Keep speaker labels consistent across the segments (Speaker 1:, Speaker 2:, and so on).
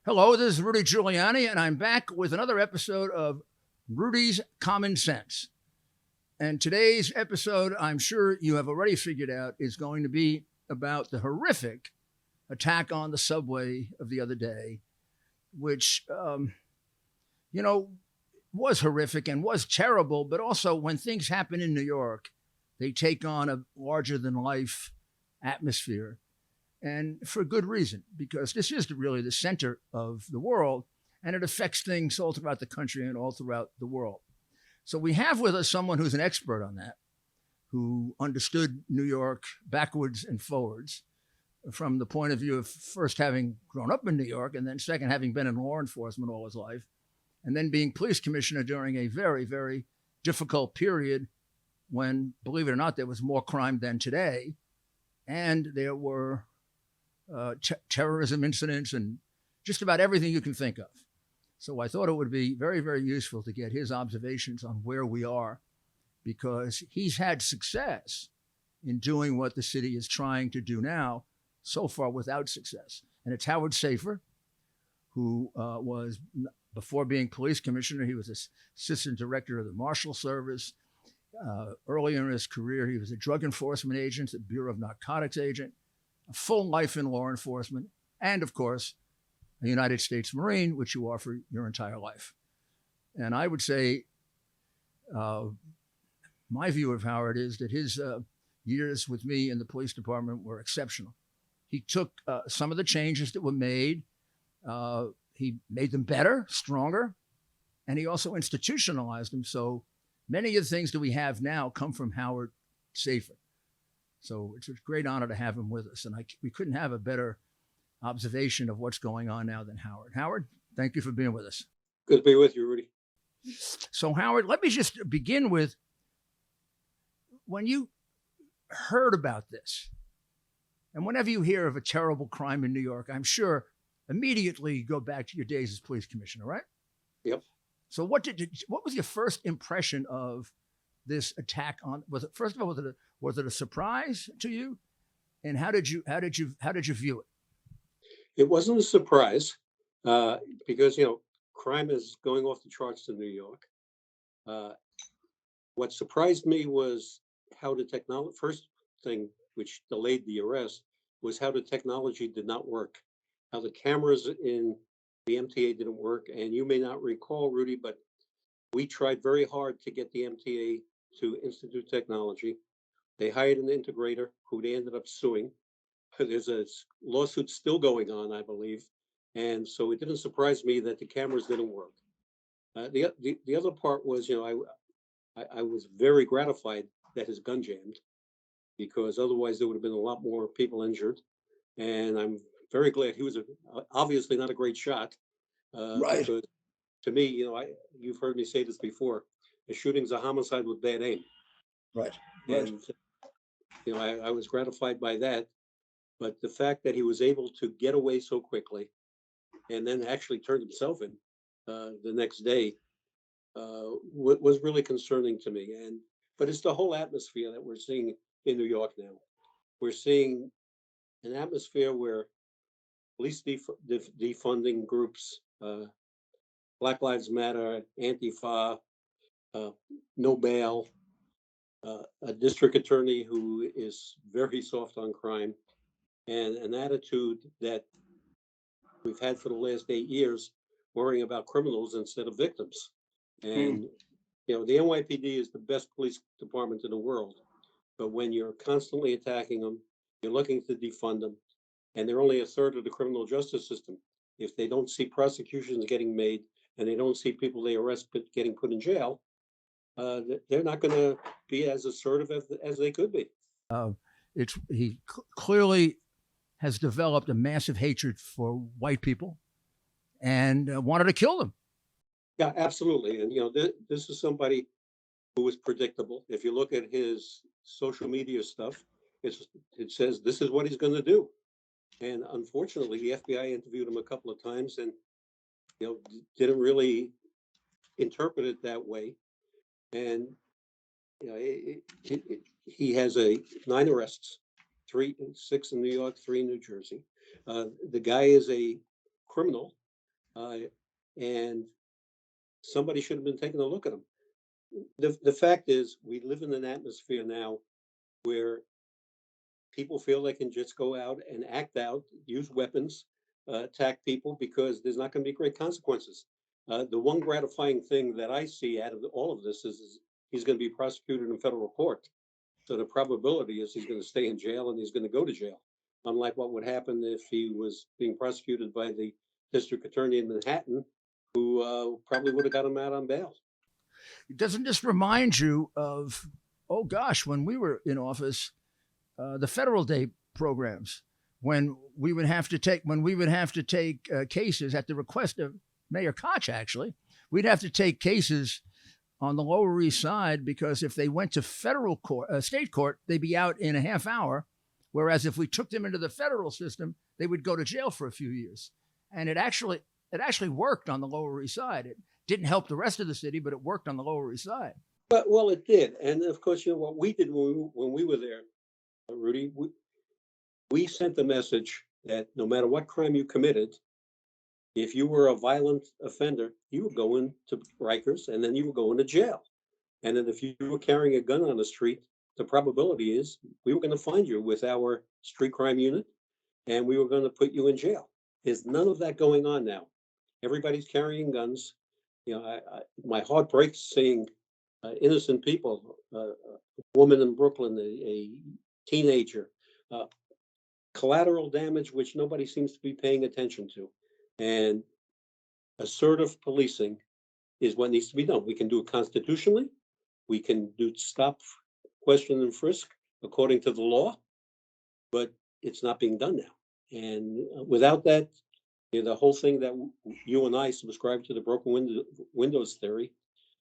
Speaker 1: Hello, this is Rudy Giuliani, and I'm back with another episode of Rudy's Common Sense. And today's episode, I'm sure you have already figured out, is going to be about the horrific attack on the subway of the other day, which, you know, was horrific and was terrible, but also when things happen in New York, they take on a larger than life atmosphere. And for good reason, because this is really the center of the world and it affects things all throughout the country and all throughout the world. So we have with us someone who's an expert on that, who understood New York backwards and forwards from the point of view of first having grown up in New York and then second, having been in law enforcement all his life, and then being police commissioner during a very, very difficult period when, believe it or not, there was more crime than today. And there were terrorism incidents and just about everything you can think of. So I thought it would be very, very useful to get his observations on where we are, because he's had success in doing what the city is trying to do now, so far without success. And it's Howard Safir, who was, before being police commissioner, he was assistant director of the Marshal Service. Earlier in his career, he was a drug enforcement agent, a Bureau of Narcotics agent, a full life in law enforcement, and of course, a United States Marine, which you are for your entire life. And I would say my view of Howard is that his years with me in the police department were exceptional. He took some of the changes that were made, he made them better, stronger, and he also institutionalized them. So many of the things that we have now come from Howard Safir. So it's a great honor to have him with us. And we couldn't have a better observation of what's going on now than Howard. Howard, thank you for being with us.
Speaker 2: Good to be with you, Rudy.
Speaker 1: So Howard, let me just begin with, when you heard about this, and whenever you hear of a terrible crime in New York, I'm sure immediately you go back to your days as police commissioner, right?
Speaker 2: Yep.
Speaker 1: So what was your first impression of this attack on? Was it, first of all, was it a surprise to you? And how did you view it?
Speaker 2: It wasn't a surprise because crime is going off the charts in New York. What surprised me was how the technology. First thing which delayed the arrest was how the technology did not work. How the cameras in the MTA didn't work, and you may not recall, Rudy, but we tried very hard to get the MTA to institute technology. They hired an integrator who they ended up suing. There's a lawsuit still going on, I believe. And so it didn't surprise me that the cameras didn't work. The other part was, I was very gratified that his gun jammed, because otherwise there would have been a lot more people injured. And I'm very glad he was obviously not a great shot.
Speaker 1: Right.
Speaker 2: Because to me, you've heard me say this before, a shooting's a homicide with bad aim.
Speaker 1: Right.
Speaker 2: And, I was gratified by that. But the fact that he was able to get away so quickly and then actually turned himself in the next day was really concerning to me. But it's the whole atmosphere that we're seeing in New York now. We're seeing an atmosphere where police defunding groups, Black Lives Matter, Antifa, no bail, a district attorney who is very soft on crime, and an attitude that we've had for the last 8 years, worrying about criminals instead of victims. And, the NYPD is the best police department in the world. But when you're constantly attacking them, you're looking to defund them, and they're only a third of the criminal justice system. If they don't see prosecutions getting made and they don't see people they arrest getting put in jail, they're not going to be as assertive as they could be.
Speaker 1: He clearly has developed a massive hatred for white people and wanted to kill them.
Speaker 2: Yeah, absolutely. And, this is somebody who was predictable. If you look at his social media stuff, it says this is what he's going to do. And unfortunately, the FBI interviewed him a couple of times and, didn't really interpret it that way. And, he has 9 arrests, 6 in New York, 3 in New Jersey. The guy is a criminal uh, and somebody should have been taking a look at them. The fact is, we live in an atmosphere now where people feel they can just go out and act out, use weapons, attack people because there's not going to be great consequences. The one gratifying thing that I see out of all of this is he's going to be prosecuted in federal court. So the probability is he's going to stay in jail and he's going to go to jail, unlike what would happen if he was being prosecuted by the district attorney in Manhattan, who probably would have got him out on bail.
Speaker 1: Doesn't this remind you of, oh gosh, when we were in office, the Federal Day programs, when we would have to take cases at the request of Mayor Koch, actually, we'd have to take cases on the Lower East Side because if they went to federal court, state court, they'd be out in a half hour. Whereas if we took them into the federal system, they would go to jail for a few years. And it actually worked on the Lower East Side. It didn't help the rest of the city, but it worked on the Lower East Side.
Speaker 2: But well, it did, and of course, you know what we did when we were there, Rudy. We sent the message that no matter what crime you committed, if you were a violent offender, you were going to Rikers, and then you were going to jail. And then if you were carrying a gun on the street, the probability is we were going to find you with our street crime unit, and we were going to put you in jail. There's none of that going on now. Everybody's carrying guns. You know, my heart breaks seeing innocent people, a woman in Brooklyn, a teenager, uh, collateral damage which nobody seems to be paying attention to. And assertive policing is what needs to be done. We can do it constitutionally. We can do stop, question, and frisk according to the law, but it's not being done now. And without that, you know, the whole thing that you and I subscribe to, the broken windows theory,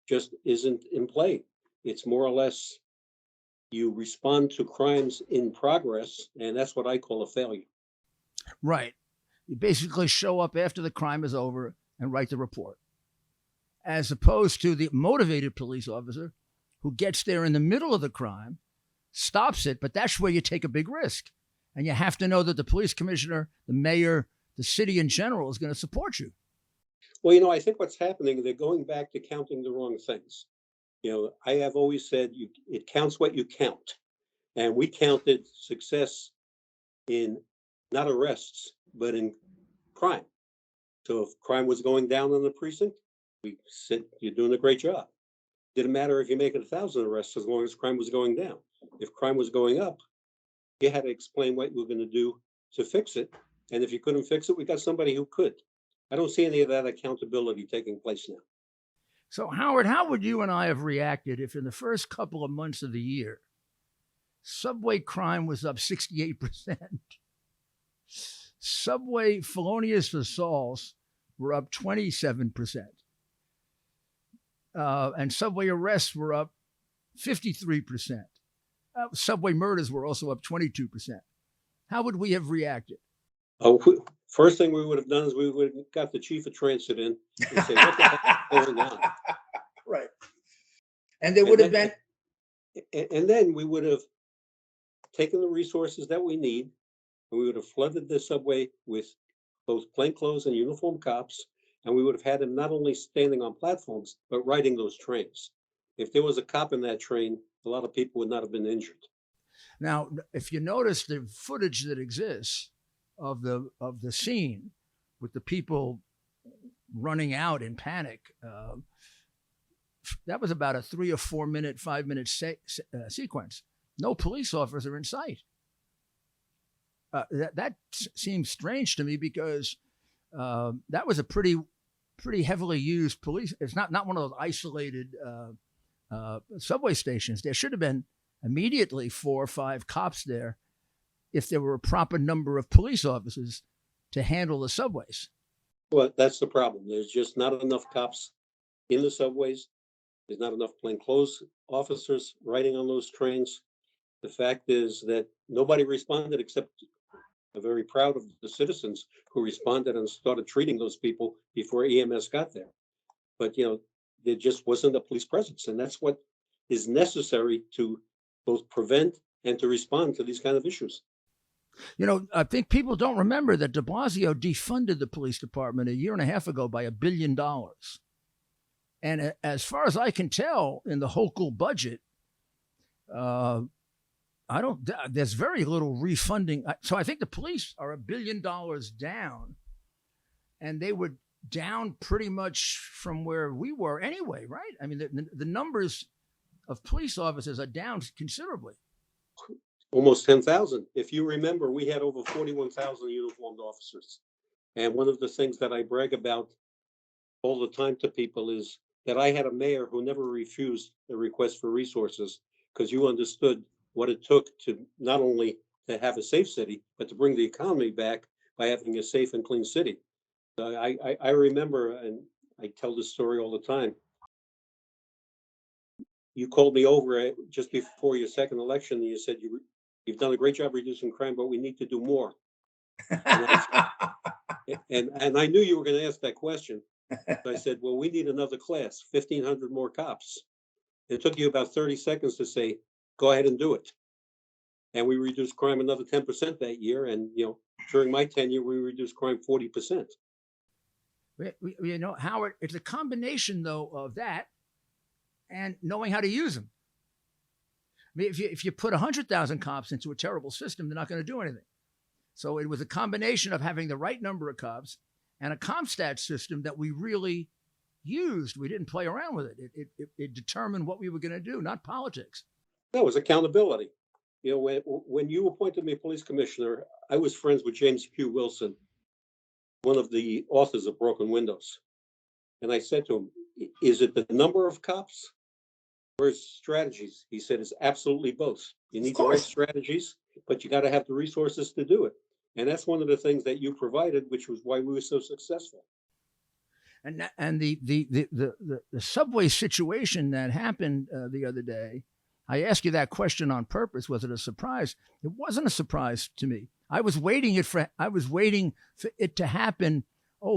Speaker 2: just isn't in play. It's more or less you respond to crimes in progress, and that's what I call a failure.
Speaker 1: Right. You basically show up after the crime is over and write the report, as opposed to the motivated police officer who gets there in the middle of the crime, stops it, but that's where you take a big risk. And you have to know that the police commissioner, the mayor, the city in general is going to support you.
Speaker 2: Well, you know, I think what's happening, they're going back to counting the wrong things. You know, I have always said it counts what you count. And we counted success in not arrests, but in crime. So if crime was going down in the precinct, we said, you're doing a great job. Didn't matter if you make it 1,000 arrests as long as crime was going down. If crime was going up, you had to explain what you were going to do to fix it. And if you couldn't fix it, we got somebody who could. I don't see any of that accountability taking place now.
Speaker 1: So, Howard, how would you and I have reacted if in the first couple of months of the year, subway crime was up 68%? Subway felonious assaults were up 27%. And subway arrests were up 53%. Subway murders were also up 22%. How would we have reacted?
Speaker 2: First thing we would have done is we would have got the chief of transit in and say, what the heck is going on?
Speaker 3: Right. And there would have been.
Speaker 2: And then we would have taken the resources that we need, and we would have flooded the subway with both plainclothes and uniformed cops, and we would have had them not only standing on platforms, but riding those trains. If there was a cop in that train, a lot of people would not have been injured.
Speaker 1: Now, if you notice the footage that exists of the scene with the people running out in panic, that was about a 3 or 4 minute, 5 minute sequence. No police officer in sight. That seems strange to me because that was a pretty heavily used police. It's not one of those isolated subway stations. There should have been immediately 4 or 5 cops there if there were a proper number of police officers to handle the subways.
Speaker 2: Well, that's the problem. There's just not enough cops in the subways. There's not enough plainclothes officers riding on those trains. The fact is that nobody responded except I'm very proud of the citizens who responded and started treating those people before EMS got there. But, you know, there just wasn't a police presence. And that's what is necessary to both prevent and to respond to these kind of issues.
Speaker 1: You know, I think people don't remember that de Blasio defunded the police department a year and a half ago by $1 billion. And as far as I can tell, in the Hochul budget, I don't. There's very little refunding. So I think the police are $1 billion down, and they were down pretty much from where we were anyway, right? I mean, the numbers of police officers are down considerably.
Speaker 2: Almost 10,000. If you remember, we had over 41,000 uniformed officers. And one of the things that I brag about all the time to people is that I had a mayor who never refused a request for resources, because you understood what it took to not only to have a safe city, but to bring the economy back by having a safe and clean city. I remember, and I tell this story all the time. You called me over just before your second election, and you said you've done a great job reducing crime, but we need to do more. And I knew you were going to ask that question. So I said, well, we need another class, 1,500 more cops. It took you about 30 seconds to say, go ahead and do it. And we reduced crime another 10% that year. And, during my tenure, we reduced crime 40%.
Speaker 1: Howard, it's a combination, though, of that and knowing how to use them. I mean, if you put 100,000 cops into a terrible system, they're not going to do anything. So it was a combination of having the right number of cops and a CompStat system that we really used. We didn't play around with it. It determined what we were going to do, not politics.
Speaker 2: That was accountability. When you appointed me police commissioner, I was friends with James Q. Wilson, one of the authors of Broken Windows. And I said to him, is it the number of cops or strategies? He said, it's absolutely both. You need the right strategies, but you got to have the resources to do it. And that's one of the things that you provided, which was why we were so successful.
Speaker 1: And the subway situation that happened the other day, I asked you that question on purpose. Was it a surprise? It wasn't a surprise to me. I was waiting for it to happen,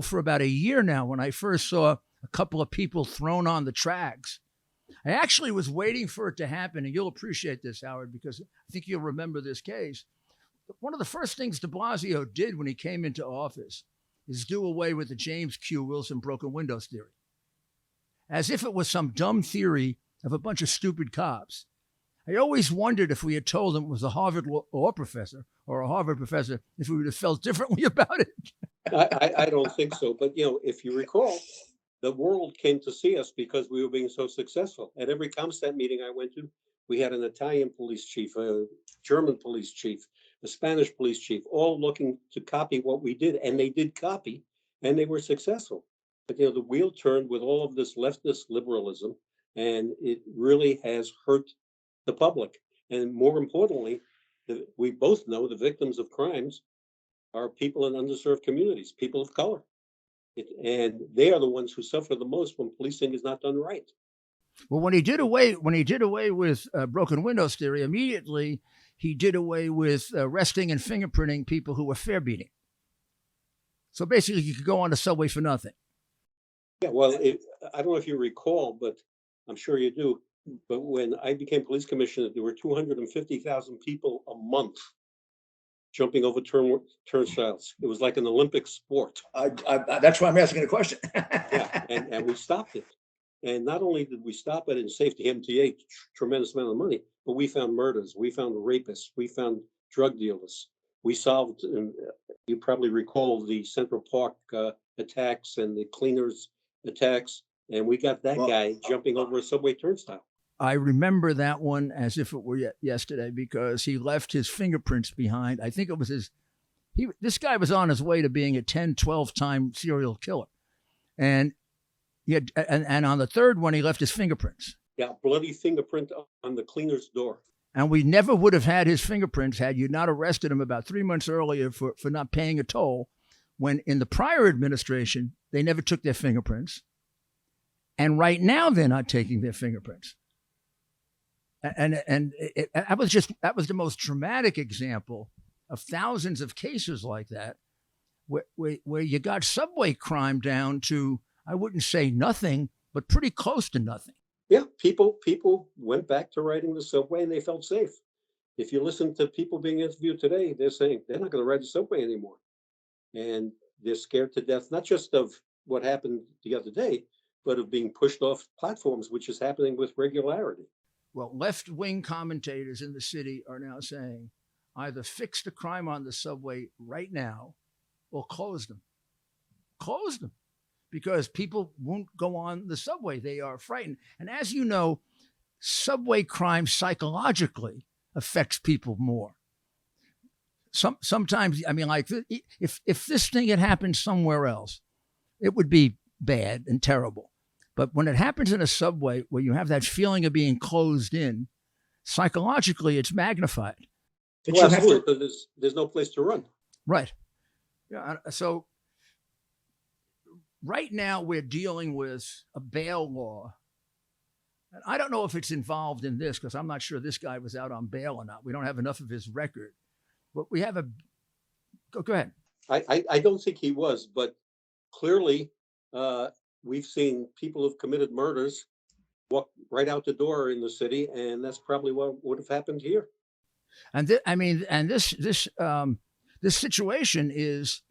Speaker 1: for about a year now, when I first saw a couple of people thrown on the tracks. I actually was waiting for it to happen, and you'll appreciate this, Howard, because I think you'll remember this case. One of the first things de Blasio did when he came into office is do away with the James Q. Wilson broken windows theory, as if it was some dumb theory of a bunch of stupid cops. I always wondered if we had told him it was a Harvard law professor or a Harvard professor, if we would have felt differently about it.
Speaker 2: I don't think so. But, if you recall, the world came to see us because we were being so successful. At every CompStat meeting I went to, we had an Italian police chief, a German police chief, a Spanish police chief, all looking to copy what we did. And they did copy, and they were successful. But, the wheel turned with all of this leftist liberalism, and it really has hurt the public. And more importantly, we both know the victims of crimes are people in underserved communities, people of color. And they are the ones who suffer the most when policing is not done right.
Speaker 1: Well, when he did away with broken windows theory, immediately he did away with arresting and fingerprinting people who were fare beating. So basically, you could go on the subway for nothing.
Speaker 2: Yeah, well, I don't know if you recall, but I'm sure you do. But when I became police commissioner, there were 250,000 people a month jumping over turnstiles. It was like an Olympic sport.
Speaker 3: That's why I'm asking the question.
Speaker 2: Yeah, and we stopped it. And not only did we stop it and save the MTA tremendous amount of money, but we found murders, we found rapists, we found drug dealers. We solved, you probably recall the Central Park attacks and the cleaners attacks, and we got that guy jumping over a subway turnstile.
Speaker 1: I remember that one as if it were yesterday, because he left his fingerprints behind. I think it was this guy was on his way to being a 10, 12-time serial killer. And and on the third one, he left his fingerprints.
Speaker 2: Yeah, bloody fingerprint on the cleaner's door.
Speaker 1: And we never would have had his fingerprints had you not arrested him about 3 months earlier for not paying a toll, when in the prior administration, they never took their fingerprints. And right now, they're not taking their fingerprints. And that was the most dramatic example of thousands of cases like that, where you got subway crime down to, I wouldn't say nothing, but pretty close to nothing.
Speaker 2: Yeah, people went back to riding the subway and they felt safe. if you listen to people being interviewed today, they're saying they're not going to ride the subway anymore. And they're scared to death, not just of what happened the other day, but of being pushed off platforms, which is happening with regularity.
Speaker 1: Well, left-wing commentators in the city are now saying either fix the crime on the subway right now or close them. Close them. Because people won't go on the subway. They are frightened. And as you know, subway crime psychologically affects people more. Sometimes, I mean, like if this thing had happened somewhere else, it would be bad and terrible. But when it happens in a subway where you have that feeling of being closed in, psychologically, it's magnified.
Speaker 3: But
Speaker 2: Well,
Speaker 3: you have
Speaker 2: absolutely,
Speaker 3: to,
Speaker 2: because there's no place to run.
Speaker 1: Right. Yeah. So right now we're dealing with a bail law. And I don't know if it's involved in this because I'm not sure this guy was out on bail or not. We don't have enough of his record. But we have a go ahead.
Speaker 2: I don't think he was, but clearly we've seen people who've committed murders walk right out the door in the city, and that's probably what would have happened here.
Speaker 1: And this situation is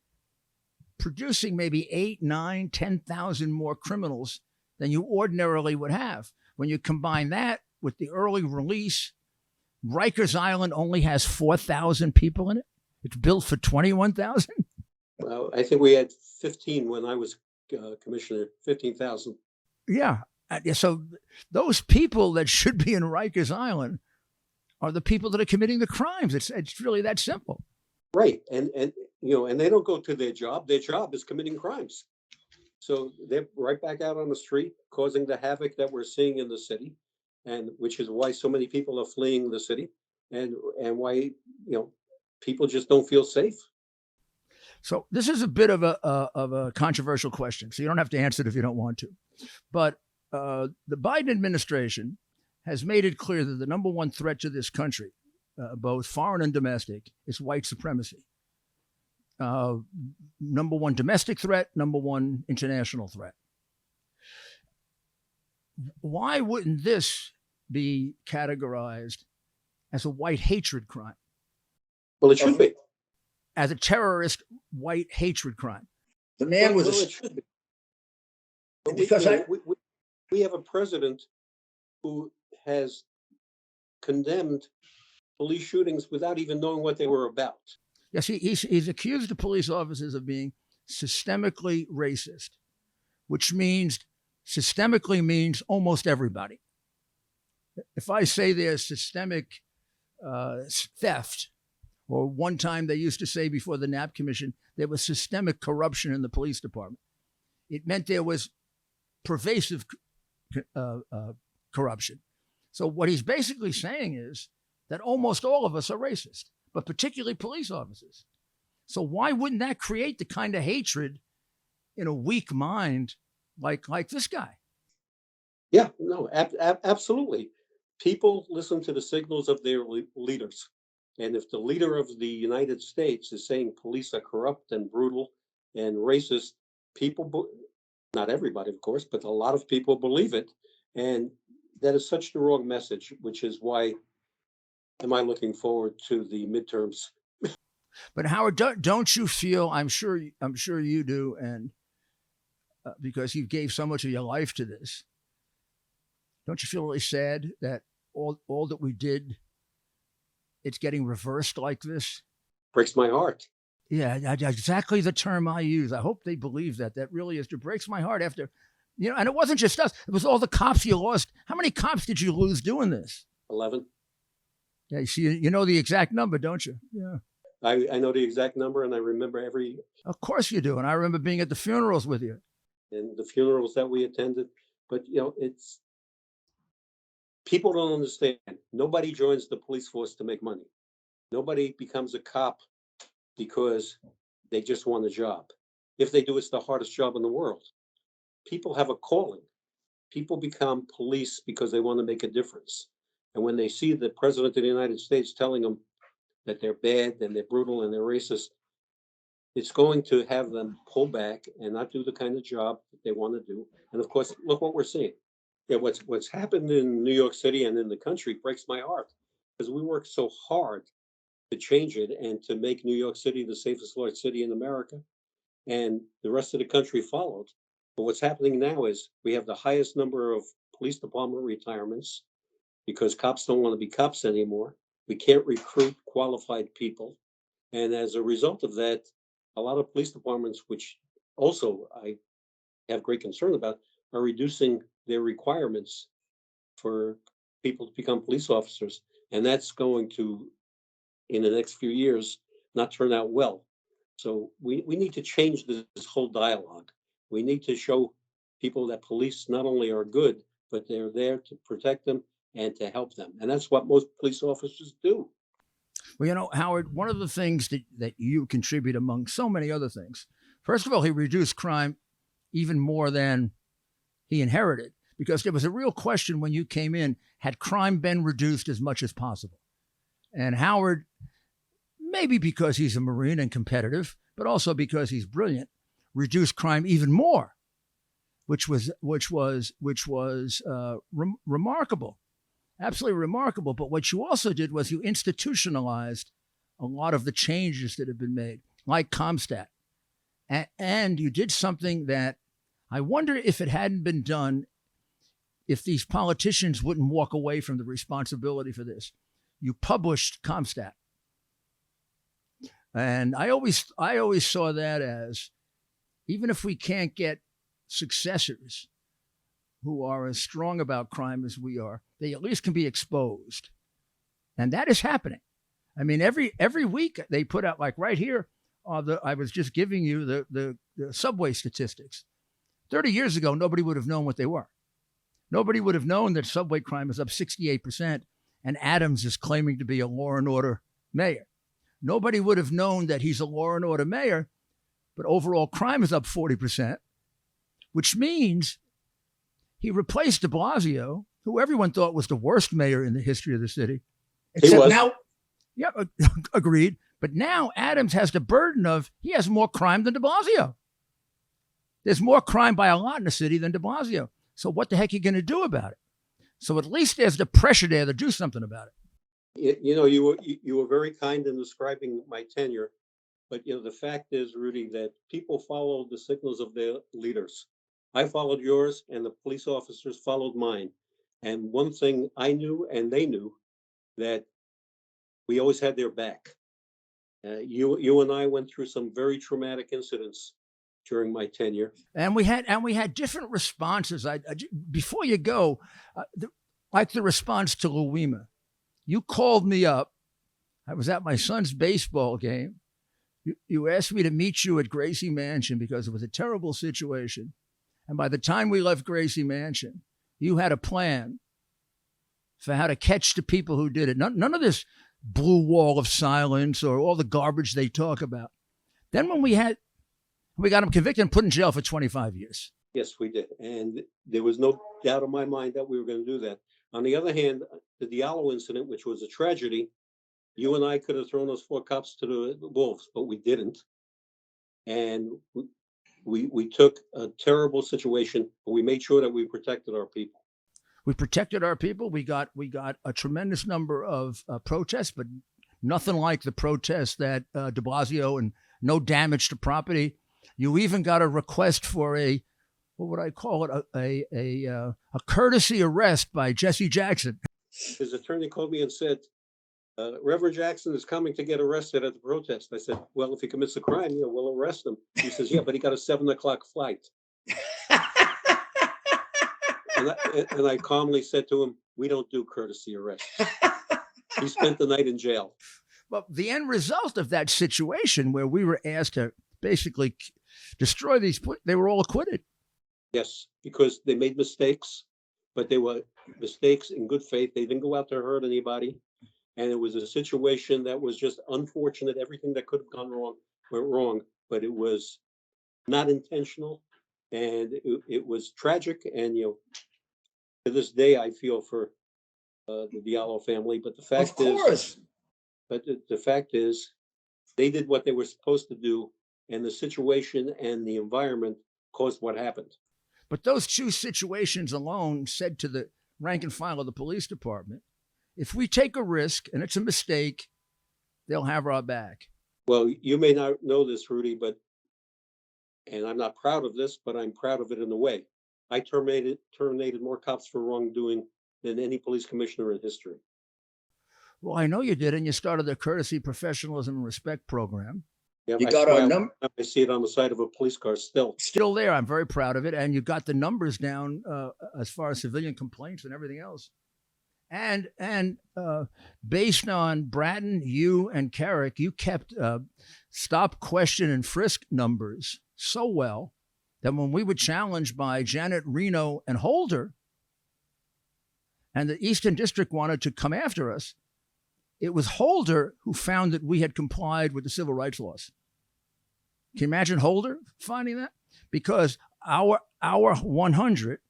Speaker 1: producing maybe 8, 9, 10,000 more criminals than you ordinarily would have. When you combine that with the early release, Rikers Island only has 4,000 people in it. It's built for 21,000.
Speaker 2: Well, I think we had 15 when I was commissioner, 15,000.
Speaker 1: Yeah. So those people that should be in Rikers Island are the people that are committing the crimes. It's really that simple.
Speaker 2: Right. And they don't go to their job. Their job is committing crimes. So they're right back out on the street, causing the havoc that we're seeing in the city, and which is why so many people are fleeing the city, and why people just don't feel safe.
Speaker 1: So this is a bit of a controversial question. So you don't have to answer it if you don't want to. But the Biden administration has made it clear that the number one threat to this country, both foreign and domestic, is white supremacy. Number one domestic threat, number one international threat. Why wouldn't this be categorized as a white hatred crime?
Speaker 2: Well, it should be.
Speaker 1: As a terrorist white hatred crime.
Speaker 3: the man was
Speaker 2: Well,
Speaker 3: a,
Speaker 2: it should be.
Speaker 3: because
Speaker 2: We have a president who has condemned police shootings without even knowing what they were about.
Speaker 1: Yes, he's accused the police officers of being systemically racist, which means systemically means almost everybody. If I say there's systemic theft, or one time they used to say before the Knapp Commission, there was systemic corruption in the police department. It meant there was pervasive corruption. So what he's basically saying is that almost all of us are racist, but particularly police officers. So why wouldn't that create the kind of hatred in a weak mind like this guy?
Speaker 2: Yeah, no, absolutely. People listen to the signals of their leaders. And if the leader of the United States is saying police are corrupt and brutal and racist, people, not everybody, of course, but a lot of people believe it. And that is such the wrong message, which is why am I looking forward to the midterms.
Speaker 1: But Howard, don't you feel? I'm sure you do, and because you gave so much of your life to this, don't you feel really sad that all that we did, it's getting reversed like this?
Speaker 2: Breaks my heart.
Speaker 1: Yeah, exactly the term I use. I hope they believe that. That really is. It breaks my heart after, and it wasn't just us. It was all the cops you lost. How many cops did you lose doing this?
Speaker 2: 11.
Speaker 1: Yeah, you see, you know the exact number, don't you? Yeah.
Speaker 2: I know the exact number, and I remember every.
Speaker 1: Of course you do. And I remember being at the funerals with you.
Speaker 2: And the funerals that we attended. But, it's. People don't understand. Nobody joins the police force to make money. Nobody becomes a cop because they just want a job. If they do, it's the hardest job in the world. People have a calling. People become police because they want to make a difference. And when they see the president of the United States telling them that they're bad and they're brutal and they're racist, it's going to have them pull back and not do the kind of job that they want to do. And of course, look what we're seeing. Yeah, what's happened in New York City and in the country breaks my heart. because we worked so hard to change it and to make New York City the safest large city in America, and the rest of the country followed. But what's happening now is we have the highest number of police department retirements because cops don't want to be cops anymore. We can't recruit qualified people. And as a result of that, a lot of police departments, which also I have great concern about, are reducing their requirements for people to become police officers. And that's going to, in the next few years, not turn out well. So we need to change this whole dialogue. We need to show people that police not only are good, but they're there to protect them and to help them. And that's what most police officers do.
Speaker 1: Well, you know, Howard, one of the things that you contribute among so many other things, first of all, he reduced crime even more than he inherited, because there was a real question when you came in, had crime been reduced as much as possible? And Howard, maybe because he's a Marine and competitive, but also because he's brilliant, reduced crime even more, which was remarkable, absolutely remarkable. But what you also did was you institutionalized a lot of the changes that have been made, like CompStat, and you did something that I wonder if it hadn't been done, if these politicians wouldn't walk away from the responsibility for this. You published CompStat. And I always saw that as, even if we can't get successors who are as strong about crime as we are, they at least can be exposed. And that is happening. I mean, every week they put out, like right here, I was just giving you the subway statistics. 30 years ago, nobody would have known what they were. Nobody would have known that subway crime is up 68%, and Adams is claiming to be a law and order mayor. Nobody would have known that he's a law and order mayor, but overall crime is up 40%, which means he replaced de Blasio, who everyone thought was the worst mayor in the history of the city.
Speaker 3: Except now,
Speaker 1: Yeah, agreed. But now Adams has the burden of, he has more crime than de Blasio. There's more crime by a lot in the city than de Blasio. So what the heck are you going to do about it? So at least there's the pressure there to do something about it.
Speaker 2: You were very kind in describing my tenure, but the fact is, Rudy, that people follow the signals of their leaders. I followed yours, and the police officers followed mine. And one thing I knew, and they knew, that we always had their back. You and I went through some very traumatic incidents during my tenure,
Speaker 1: and we had different responses. Before you go, like the response to Louima, you called me up. I was at my son's baseball game. You asked me to meet you at Gracie Mansion because it was a terrible situation. And by the time we left Gracie Mansion, you had a plan for how to catch the people who did it. None of this blue wall of silence or all the garbage they talk about. Then when we got him convicted and put in jail for 25 years.
Speaker 2: Yes, we did. And there was no doubt in my mind that we were going to do that. On the other hand, the Diallo incident, which was a tragedy, you and I could have thrown those 4 cops to the wolves, but we didn't. And we took a terrible situation, but we made sure that we protected our people.
Speaker 1: We protected our people. We got a tremendous number of protests, but nothing like the protests that de Blasio, and no damage to property. You even got a request for what would I call it? A courtesy arrest by Jesse Jackson.
Speaker 2: His attorney called me and said, Reverend Jackson is coming to get arrested at the protest. I said, well, if he commits a crime, we'll arrest him. He says, yeah, but he got a 7:00 flight. And I calmly said to him, we don't do courtesy arrests. He spent the night in jail.
Speaker 1: Well, the end result of that situation where we were asked to basically destroy these, they were all acquitted.
Speaker 2: Yes, because they made mistakes, but they were mistakes in good faith. They didn't go out to hurt anybody. And it was a situation that was just unfortunate. Everything that could have gone wrong went wrong, but it was not intentional. And it was tragic. And, to this day, I feel for the Diallo family. But the fact is, the fact is, they did what they were supposed to do, and the situation and the environment caused what happened.
Speaker 1: But those 2 situations alone said to the rank and file of the police department, If we take a risk and it's a mistake, they'll have our back.
Speaker 2: Well, you may not know this, Rudy, and I'm not proud of this, but I'm proud of it in a way. I terminated more cops for wrongdoing than any police commissioner in history.
Speaker 1: Well, I know you did, and you started the Courtesy, Professionalism, and Respect program.
Speaker 2: Yeah,
Speaker 3: You
Speaker 2: I
Speaker 3: got our
Speaker 2: smile
Speaker 3: number.
Speaker 2: I see it on the side of a police car still.
Speaker 1: Still there. I'm very proud of it. And you got the numbers down as far as civilian complaints and everything else. And based on Bratton, you, and Carrick, you kept stop, question, and frisk numbers so well that when we were challenged by Janet Reno and Holder, and the Eastern District wanted to come after us, it was Holder who found that we had complied with the civil rights laws. Can you imagine Holder finding that? Because our 100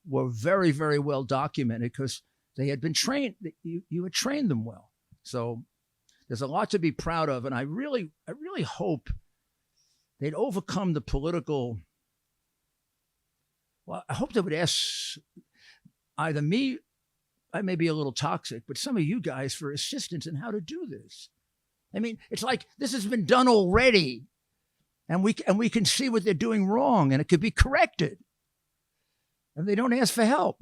Speaker 1: were very, very well documented because they had been trained. You had trained them well. So there's a lot to be proud of, and I really hope they'd overcome the political. Well, I hope they would ask either me. I may be a little toxic, but some of you guys for assistance in how to do this. I mean, it's like this has been done already, and we can see what they're doing wrong, and it could be corrected. And they don't ask for help.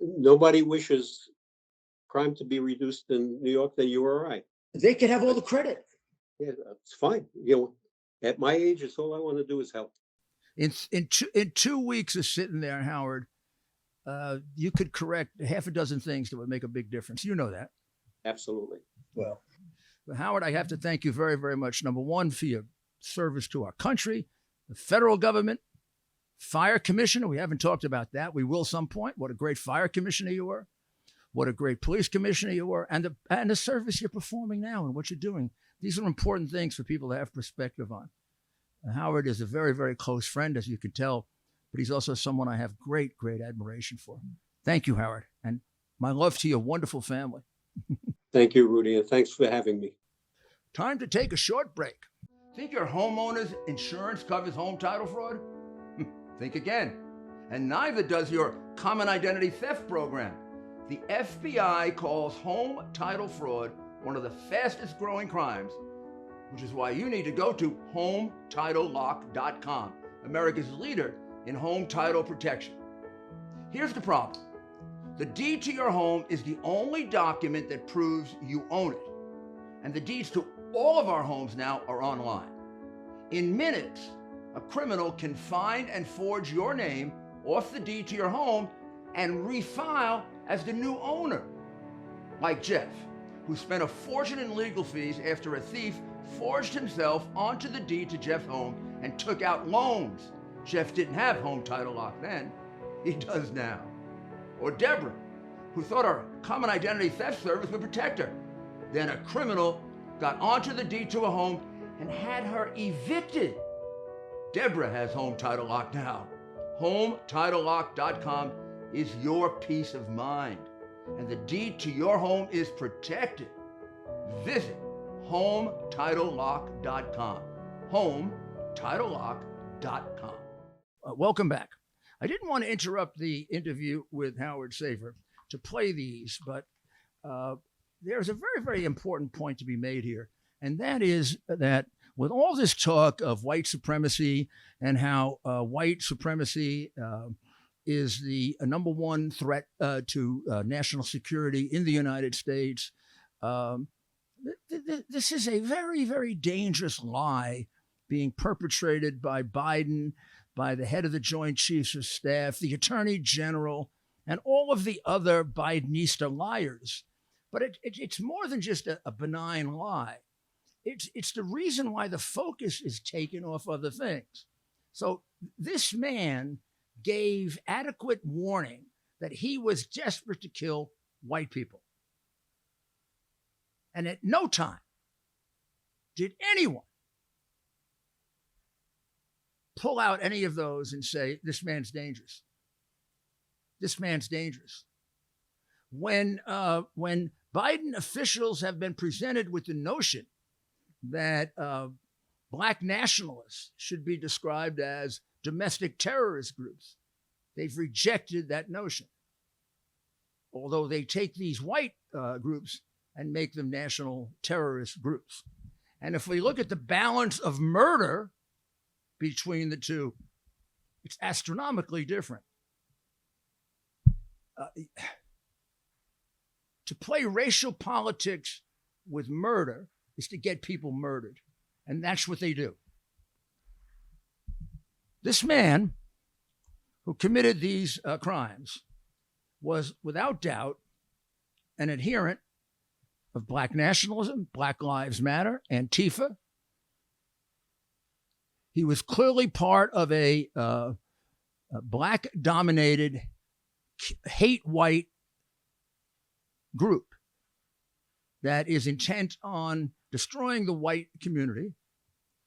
Speaker 2: Nobody wishes crime to be reduced in New York than you or I.
Speaker 3: They could have all the credit.
Speaker 2: Yeah, it's fine. At my age, it's all I want to do is help.
Speaker 1: In 2 weeks of sitting there, Howard, you could correct half a dozen things that would make a big difference. You know that.
Speaker 2: Absolutely.
Speaker 3: Well,
Speaker 1: Howard, I have to thank you very, very much. Number one, for your service to our country, the federal government, fire commissioner. We haven't talked about that. We will some point. What a great fire commissioner you were. What a great police commissioner you were. And the service you're performing now and what you're doing. These are important things for people to have perspective on. Howard is a very, very close friend, as you can tell, but he's also someone I have great, great admiration for. Thank you, Howard. And my love to your wonderful family.
Speaker 2: Thank you, Rudy, and thanks for having me.
Speaker 1: Time to take a short break. Think your homeowner's insurance covers home title fraud? Think again. And neither does your common identity theft program. The FBI calls home title fraud one of the fastest growing crimes, which is why you need to go to HomeTitleLock.com, America's leader in home title protection. Here's the problem. The deed to your home is the only document that proves you own it. And the deeds to all of our homes now are online. In minutes, a criminal can find and forge your name off the deed to your home and refile as the new owner. Like Jeff, who spent a fortune in legal fees after a thief forged himself onto the deed to Jeff's home and took out loans. Jeff didn't have home title lock then. He does now. Or Deborah, who thought our common identity theft service would protect her. Then a criminal got onto the deed to a home and had her evicted. Deborah has home title lock now. HomeTitleLock.com is your peace of mind, and the deed to your home is protected. Visit HomeTitleLock.com. HomeTitleLock.com. Welcome back. I didn't want to interrupt the interview with Howard Safir to play these, but there's a very, very important point to be made here, and that is that with all this talk of white supremacy and how white supremacy is the number one threat to national security in the United States, this is a very, very dangerous lie being perpetrated by Biden, by the head of the Joint Chiefs of Staff, the Attorney General, and all of the other Bidenista liars. But it's more than just a benign lie. It's the reason why the focus is taken off other things. So this man gave adequate warning that he was desperate to kill white people. And at no time did anyone pull out any of those and say, this man's dangerous. This man's dangerous. When Biden officials have been presented with the notion that Black nationalists should be described as domestic terrorist groups, they've rejected that notion. although they take these white groups and make them national terrorist groups. And if we look at the balance of murder between the two, it's astronomically different. To play racial politics with murder is to get people murdered. And that's what they do. This man who committed these crimes was without doubt an adherent of Black nationalism, Black Lives Matter, Antifa. He was clearly part of a Black-dominated, hate white group that is intent on destroying the white community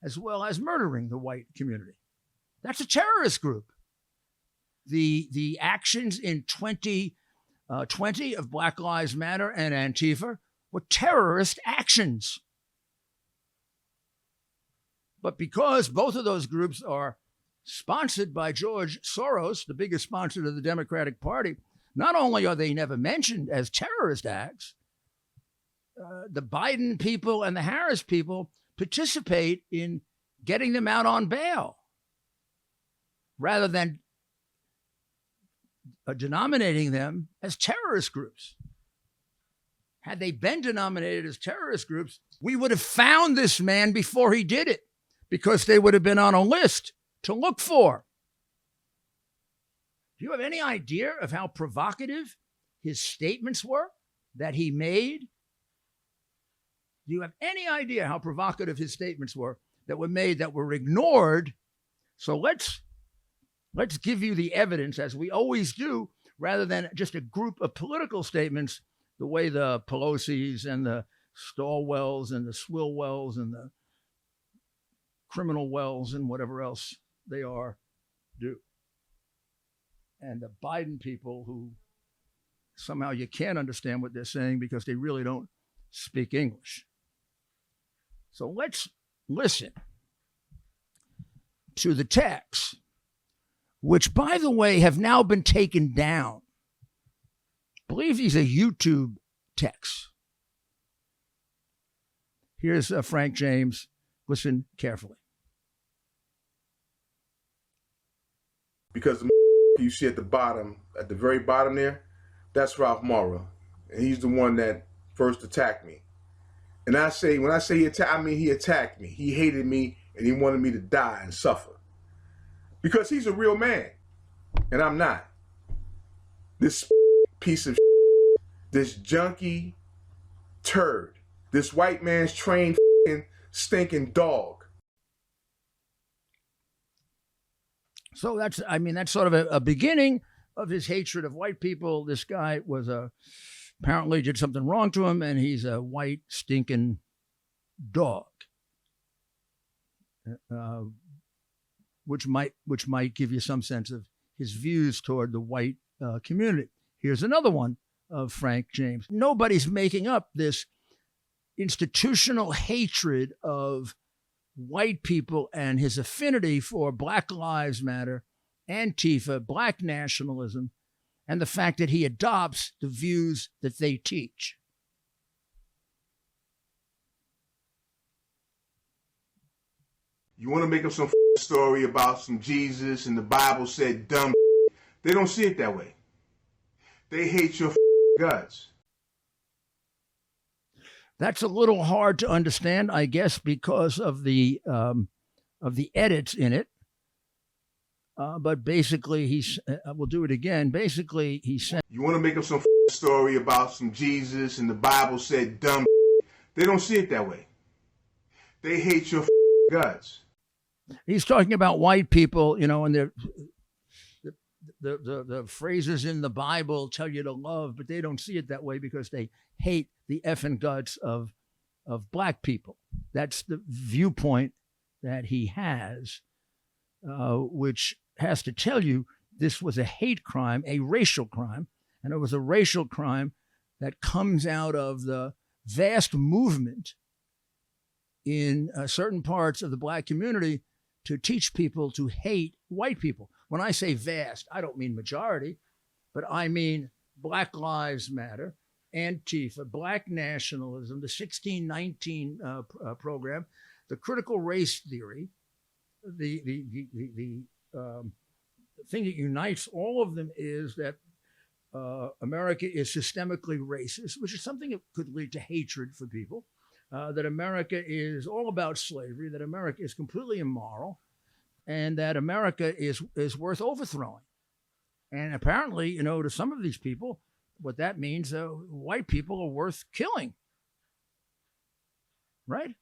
Speaker 1: as well as murdering the white community. That's a terrorist group. The actions in 2020 of Black Lives Matter and Antifa were terrorist actions. But because both of those groups are sponsored by George Soros, the biggest sponsor of the Democratic Party, not only are they never mentioned as terrorist acts, the Biden people and the Harris people participate in getting them out on bail rather than denominating them as terrorist groups. Had they been denominated as terrorist groups, we would have found this man before he did it because they would have been on a list to look for. Do you have any idea of how provocative his statements were that he made? Do you have any idea how provocative his statements were that were made that were ignored? So let's give you the evidence, as we always do, rather than just a group of political statements, the way the Pelosi's and the Stilwells and the Swilwells and the criminal Wells and whatever else they are do. And the Biden people who somehow you can't understand what they're saying because they really don't speak English. So let's listen to the texts, which, by the way, have now been taken down. I believe these are YouTube texts. Here's Frank James. Listen carefully.
Speaker 4: Because the you see at the bottom, at the very bottom there, that's Ralph Morrow. And he's the one that first attacked me. And I say, when I say he attacked, I mean he attacked me. He hated me and he wanted me to die and suffer. Because he's a real man. And I'm not. This piece of this junkie turd, this white man's trained stinking dog.
Speaker 1: So that's sort of a beginning of his hatred of white people. This guy was apparently did something wrong to him, and he's a white stinking dog, which might give you some sense of his views toward the white community. Here's another one of Frank James. Nobody's making up this institutional hatred of white people and his affinity for Black Lives Matter, Antifa, Black nationalism, and the fact that he adopts the views that they teach.
Speaker 4: You want to make up some story about some Jesus and the Bible said dumb. They don't see it that way. They hate your guts.
Speaker 1: That's a little hard to understand, I guess, because of the edits in it. But basically, we'll do it again. Basically, he said,
Speaker 4: you want to make up some story about some Jesus and the Bible said dumb. They don't see it that way. They hate your guts.
Speaker 1: He's talking about white people, and the phrases in the Bible tell you to love, but they don't see it that way because they hate the effing guts of Black people. That's the viewpoint that he has, which has to tell you this was a hate crime, a racial crime, and it was a racial crime that comes out of the vast movement in certain parts of the Black community to teach people to hate white people. When I say vast, I don't mean majority, but I mean Black Lives Matter, Antifa, Black nationalism, the 1619 program, the critical race theory, the thing that unites all of them is that America is systemically racist, which is something that could lead to hatred for people. That America is all about slavery, that America is completely immoral, and that America is worth overthrowing. And apparently, you know, to some of these people, what that means, white people are worth killing, right?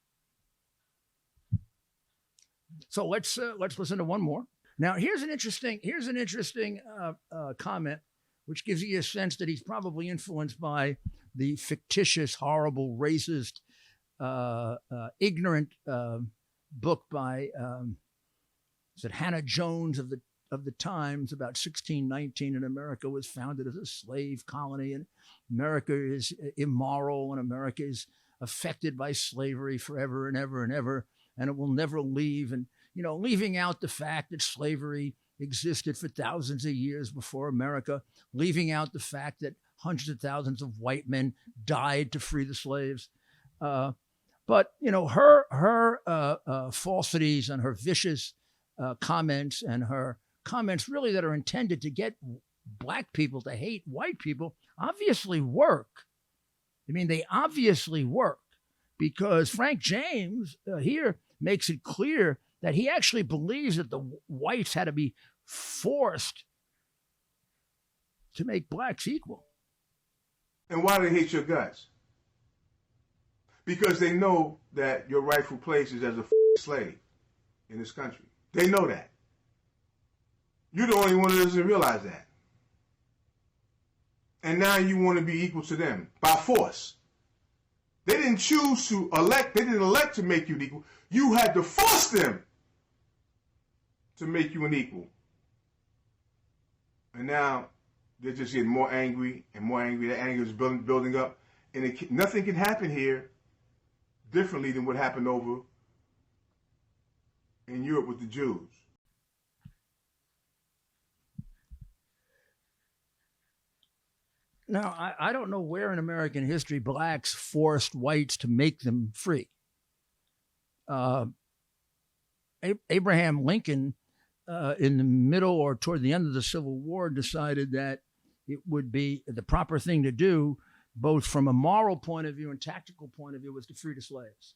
Speaker 1: So let's listen to one more. Now, here's an interesting comment, which gives you a sense that he's probably influenced by the fictitious, horrible, racist, ignorant book by Hannah Jones of the Times about 1619, and America was founded as a slave colony, and America is immoral, and America is affected by slavery forever and ever and ever, and it will never leave. And, you know, leaving out the fact that slavery existed for thousands of years before America, leaving out the fact that hundreds of thousands of white men died to free the slaves. But, you know, her falsities and her vicious comments and her comments really that are intended to get black people to hate white people obviously work. I mean, they obviously work, because Frank James here makes it clear that he actually believes that the whites had to be forced to make blacks equal.
Speaker 4: And why do they hate your guts? Because they know that your rightful place is as a slave in this country. They know that. You're the only one that doesn't realize that. And now you want to be equal to them by force. They didn't choose to elect. They didn't elect to make you an equal. You had to force them to make you an equal. And now they're just getting more angry and more angry. The anger is building up. And nothing can happen here differently than what happened over in Europe with the Jews.
Speaker 1: Now, I don't know where in American history blacks forced whites to make them free. Abraham Lincoln, in the middle or toward the end of the Civil War, decided that it would be the proper thing to do, both from a moral point of view and tactical point of view, was to free the slaves.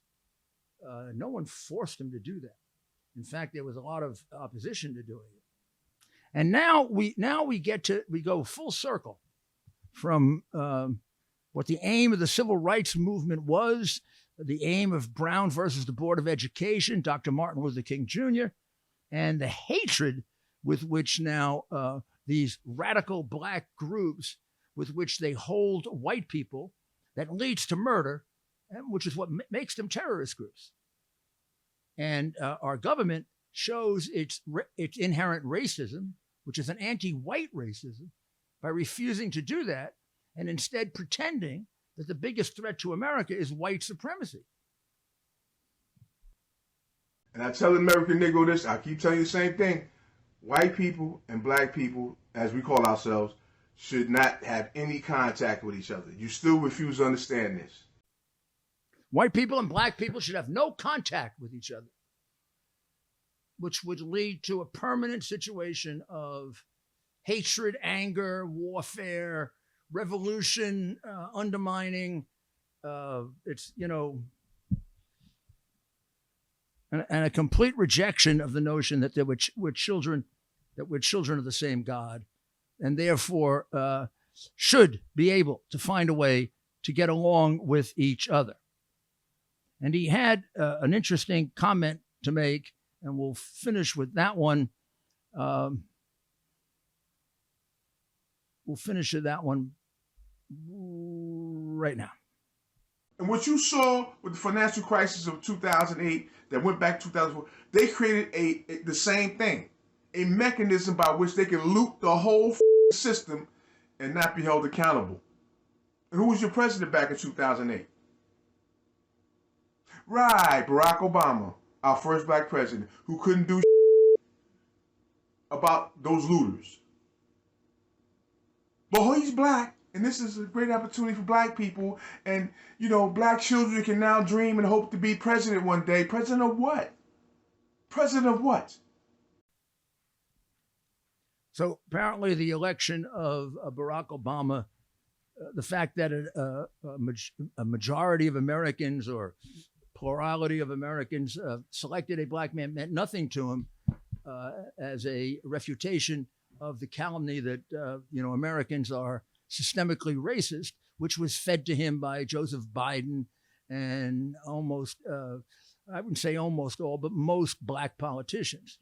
Speaker 1: No one forced him to do that. In fact, there was a lot of opposition to doing it. And now we go full circle from what the aim of the civil rights movement was, the aim of Brown versus the Board of Education, Dr. Martin Luther King Jr., and the hatred with which now these radical black groups, with which they hold white people, that leads to murder, which is what makes them terrorist groups. And our government shows its inherent racism, which is an anti-white racism, by refusing to do that and instead pretending that the biggest threat to America is white supremacy.
Speaker 4: And I tell the American Negro this, I keep telling you the same thing. White people and black people, as we call ourselves, should not have any contact with each other. You still refuse to understand this.
Speaker 1: White people and black people should have no contact with each other, which would lead to a permanent situation of hatred, anger, warfare, revolution, undermining. It's, you know, and a complete rejection of the notion that we're children of the same God, and therefore should be able to find a way to get along with each other. And he had an interesting comment to make, and we'll finish with that one. We'll finish with that one right now.
Speaker 4: And what you saw with the financial crisis of 2008 that went back to 2004, they created the same thing, a mechanism by which they can loot the whole system and not be held accountable. And who was your president back in 2008? Right, Barack Obama, our first black president, who couldn't do about those looters. But he's black. And this is a great opportunity for black people. And, black children can now dream and hope to be president one day. President of what? President of what?
Speaker 1: So apparently the election of Barack Obama, the fact that a majority of Americans or plurality of Americans selected a black man meant nothing to him as a refutation of the calumny that, Americans are systemically racist, which was fed to him by Joseph Biden and almost, I wouldn't say almost all, but most black politicians.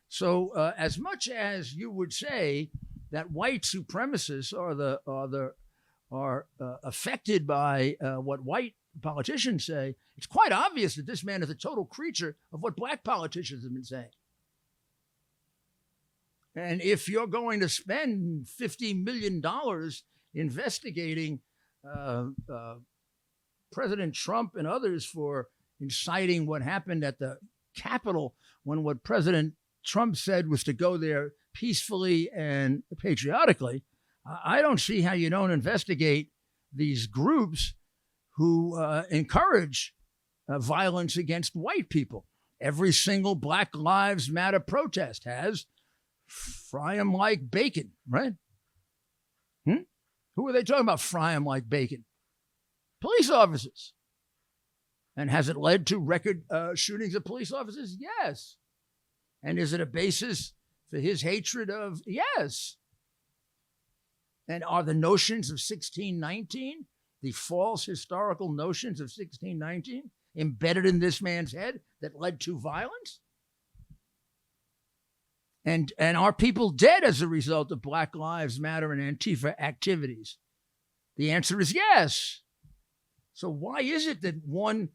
Speaker 1: So as much as you would say that white supremacists are affected by what white politicians say, it's quite obvious that this man is a total creature of what black politicians have been saying. And if you're going to spend $50 million investigating President Trump and others for inciting what happened at the Capitol, when what President Trump said was to go there peacefully and patriotically, I don't see how you don't investigate these groups who encourage violence against white people. Every single Black Lives Matter protest has fry 'em like bacon, right? Who are they talking about fry 'em like bacon? Police officers. And has it led to record shootings of police officers? Yes. And is it a basis for his hatred of? Yes. And are the notions of 1619, the false historical notions of 1619, embedded in this man's head that led to violence? And are people dead as a result of Black Lives Matter and Antifa activities? The answer is yes. So why is it that one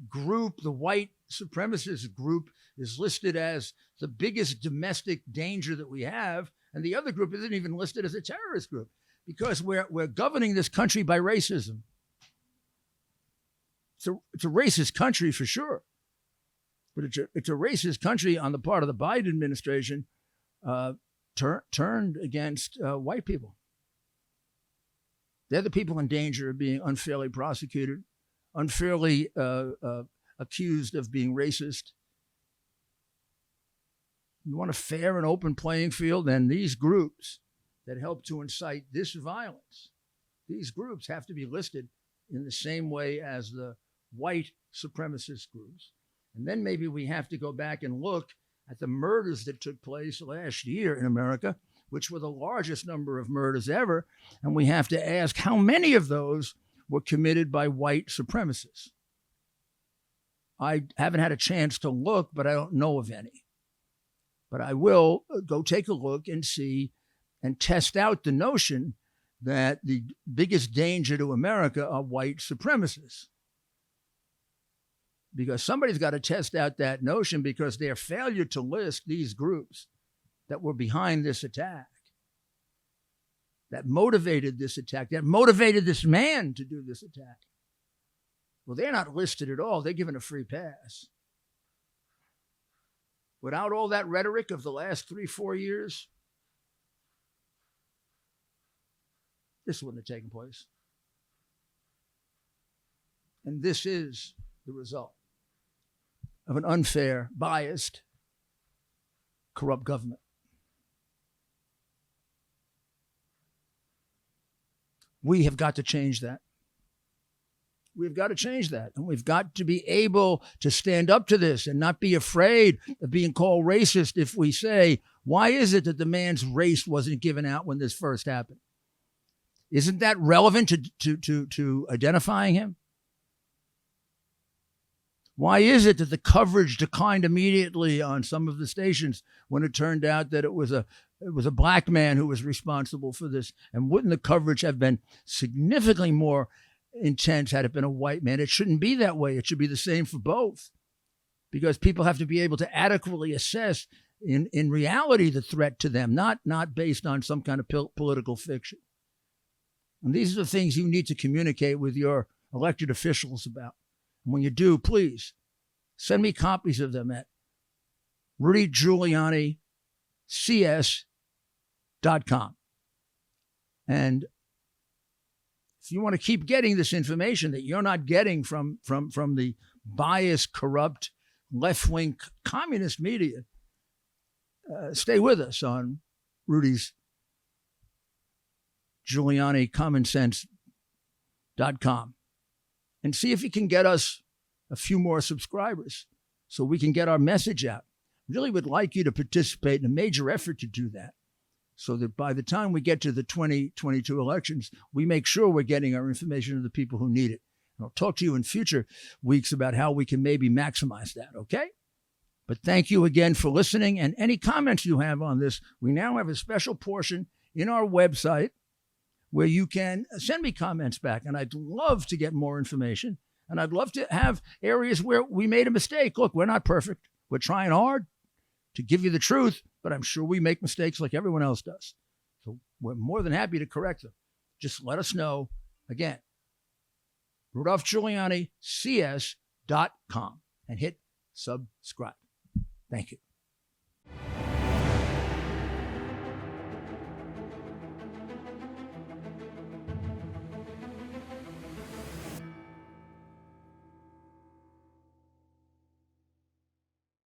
Speaker 1: group, the white supremacist group, is listed as the biggest domestic danger that we have, and the other group isn't even listed as a terrorist group? Because we're governing this country by racism. It's a racist country for sure, but it's a racist country on the part of the Biden administration turned against white people. They're the people in danger of being unfairly prosecuted, unfairly accused of being racist. You want a fair and open playing field, then these groups that help to incite this violence, these groups have to be listed in the same way as the white supremacist groups. And then maybe we have to go back and look at the murders that took place last year in America, which were the largest number of murders ever. And we have to ask how many of those were committed by white supremacists. I haven't had a chance to look, but I don't know of any. But I will go take a look and see and test out the notion that the biggest danger to America are white supremacists. Because somebody's got to test out that notion, because their failure to list these groups that were behind this attack, that motivated this attack, that motivated this man to do this attack. Well, they're not listed at all. They're given a free pass. Without all that rhetoric of the last 3-4 years, this wouldn't have taken place. And this is the result of an unfair, biased, corrupt government. We have got to change that. We've got to change that. And we've got to be able to stand up to this and not be afraid of being called racist if we say, why is it that the man's race wasn't given out when this first happened? Isn't that relevant to identifying him? Why is it that the coverage declined immediately on some of the stations when it turned out that it was a black man who was responsible for this? And wouldn't the coverage have been significantly more intense had it been a white man? It shouldn't be that way. It should be the same for both, because people have to be able to adequately assess in reality the threat to them, not based on some kind of political fiction. And these are the things you need to communicate with your elected officials about. And when you do, please send me copies of them at Rudy Giuliani CS.com. And if you want to keep getting this information that you're not getting from the biased, corrupt, left-wing communist media, stay with us on Rudy's Giuliani commonsense.com and see if you can get us a few more subscribers so we can get our message out. Really would like you to participate in a major effort to do that so that by the time we get to the 2022 elections, we make sure we're getting our information to the people who need it. And I'll talk to you in future weeks about how we can maybe maximize that, okay? But thank you again for listening. And any comments you have on this, we now have a special portion in our website where you can send me comments back. And I'd love to get more information. And I'd love to have areas where we made a mistake. Look, we're not perfect. We're trying hard to give you the truth, but I'm sure we make mistakes like everyone else does. So we're more than happy to correct them. Just let us know. Again, RudolphGiulianiCS.com and hit subscribe. Thank you.